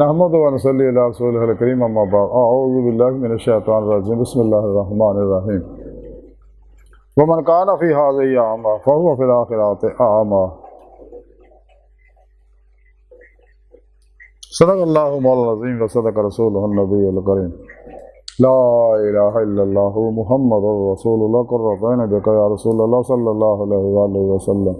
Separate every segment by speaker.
Speaker 1: نحمد و نصلی علی رسولہ الکریم اما بعد اعوذ باللہ من الشیطان الرجیم بسم اللہ الرحمن الرحیم ومن کان فی ہذہ اعمی فہو فی الآخرۃ اعمی۔ صدق اللہ مولانا العظیم و صدق رسولہ النبی الکریم۔ لا الہ الا اللہ محمد رسول اللہ قرۃ عین بک یا رسول اللہ صلی اللہ علیہ وآلہ وسلم۔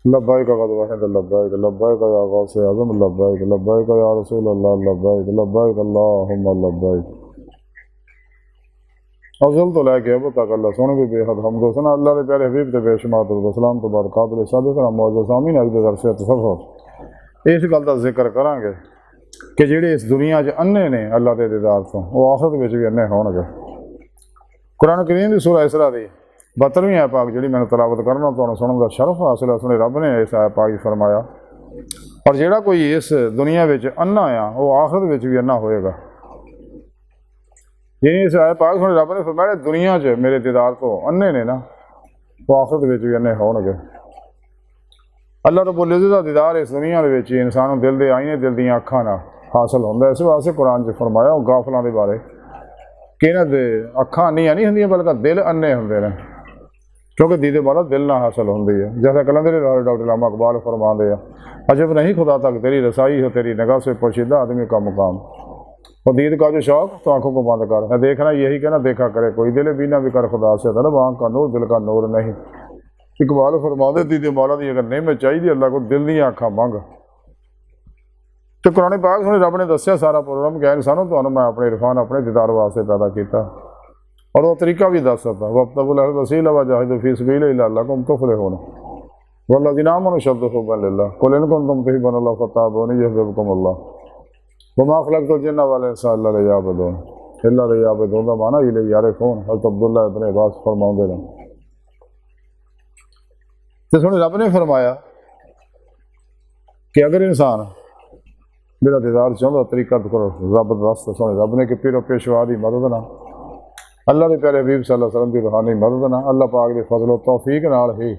Speaker 1: لبیک قد وحد لبیک لبیک یا غوث اعظم لبیک لبیک یا رسول اللہ لبیک لبیک اللہم لبیک۔ افضل تو لے کے اب تک اللہ سونے بھی بے حد حمد و ثنا اللہ کے پیارے حبیب تے بے شمار درود و سلام تو بعد قابل صادق معزز سامعین اج دے درس تصوف اس گل دا ذکر کریں گے کہ جڑے اس دنیا چ انے نے اللہ دے دیدار تو وہ آخرت وچ بھی انے ہون گے۔ قرآن کریم دی سورہ اسراء دی 72ویں آیت پاک جڑی میں تلاوت کرنا تو سنن دا شرف حاصل ہے، سنے رب نے اس آیت پاک فرمایا اور جڑا کوئی اس دنیا وچ انا آ وہ آخرت وچ بھی انا ہوئے گا۔ یعنی اس آیت پاک سنے رب نے فرمایا دنیا چ میرے دیدار تو انے نے نا وہ آخرت وچ بھی انے ہون گے۔ اللہ رب العزت دا دیدار اس دنیا دے وچ انسان دل دے آئینے دل دیاں اکھاں نال حاصل ہوندا ہے۔ اس واسطے قرآن چ فرمایا وہ غافلاں دے بارے کہ انہاں دے اکھاں نہیں ہوندیاں بلکہ دل انے ہوندے نے، کیونکہ دیدے والا دل نہ حاصل ہوندی ہے۔ جیسا کلندر ڈاکٹر علامہ اقبال فرماندے ہیں عجب نہیں خدا تک تیری رسائی ہو، تیری نگاہ سے پوشیدہ آدمی کا مقام، اور دید کا جو شوق تو آنکھوں کو بند کر ہے دیکھنا یہی کہ نہ دیکھا کرے کوئی، دل بینا بھی کر خدا سے طلب آنکھ کا نور دل کا نور نہیں۔ اقبال فرماندے دیدے مولا دی اگر نہیں میں چاہیے اللہ کو دل دی آنکھاں مانگ۔ تو قرآن پاک سنے رب نے دسیا سارا پروگرام کہ انسانوں تو میں اپنے عرفان اپنے دیدار واسطے پیدا کیتا، اور وہ طریقہ بھی دس سکتا وابتغوا له الوسیلہ وجاہدوا فی سبیلہ لعلکم تفلحون والذین آمنوا اشد حبا للہ قل ان کنتم تحبون اللہ فاتبعونی یحببکم اللہ وما خلقت الجن والانس الا لیعبدون۔ الا لیعبدون کا معنی الیہ یعرفون، حضرت عبداللہ ابن عباس فرماؤندے ہیں۔ تو سنے رب نے فرمایا کہ اگر انسان میرا دیدار چاہتا طریقہ تو کرو رب دست سنے رب نے کہ پیر و پیشوا دی مدد نہ اللہ کے پیارے حبیب صلی اللہ علیہ وسلم کی روحانی مدد نہ اللہ پاک کے فضل و توفیق نال ہی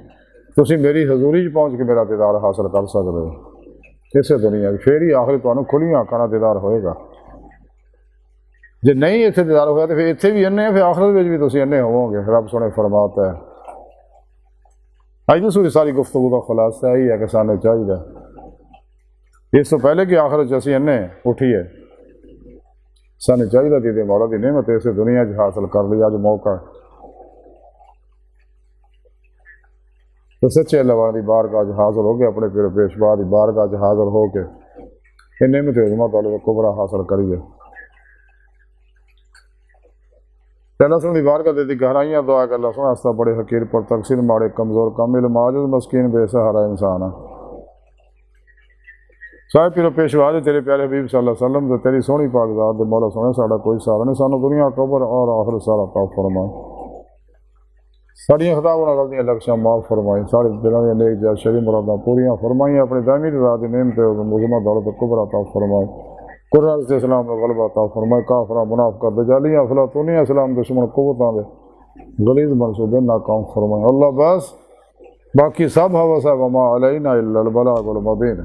Speaker 1: تسی میری حضوری چ پہنچ کے میرا دیدار حاصل کر سکتے ہو اسے دنیا پھر ہی آخر تمہیں کھلیاں آنکھاں نال دیدار ہوئے گا۔ جے نہیں اتنے دیدار ہوا تو پھر اتنے بھی انے پھر آخرت میں بھی تسی انے ہوو گے۔ رب سونے فرماتا ہے اج دوسری ساری گفتگو کا خلاصہ یہی ہے کہ سانے چاہیے اس تو پہلے کہ آخرت اسی انے اٹھیے سانے چاہیے دیدے مولا دی نعمت اسے دنیا چ حاصل کر لی۔ اج موقع ہے تو سچے اللہ والی بارگاہ چ حاضر ہو کے اپنے پیر پیشوا دی بارگاہ چ حاضر ہو کے یہ نعمت عظمت والے کبرا حاصل کریے۔ اللہ سن دی بارگاہ دی گہرائیاں دعا کہ اللہ سن آستہ بڑے حقیر پر تقصیر ماڑے کمزور کامل معجز مسکین بے سہارا انسان ہے۔ صاحب پیر پیشوا دے تیرے پیارے حبیب صلی اللہ علیہ وسلم دے تیری سونی پاک ذات دے مولا سونے ساڑا کوئی سارا نہیں، سانو دنیا قبر اور آخر سارا طاف فرمائے، ساڑیاں خطاب و غلطیاں لکشاں معاف فرمائیں، سارے دلوں دے نیک جائز شرعی مراداں پوریاں فرمائیں، اپنے دائمی رضا دی نعمت و مزمہ دولت کبرا عطا فرمائیں، قرآن سے اسلام میں غلبہ عطا فرمائے، کافراں منافقہ دجالیاں افلاطونیاں اسلام دشمن قوتاں دے غلیظ منصوبے ناکام فرمائیں۔ اللہ بس باقی سب ہوا سب وما علینا الا البلاغ المبین۔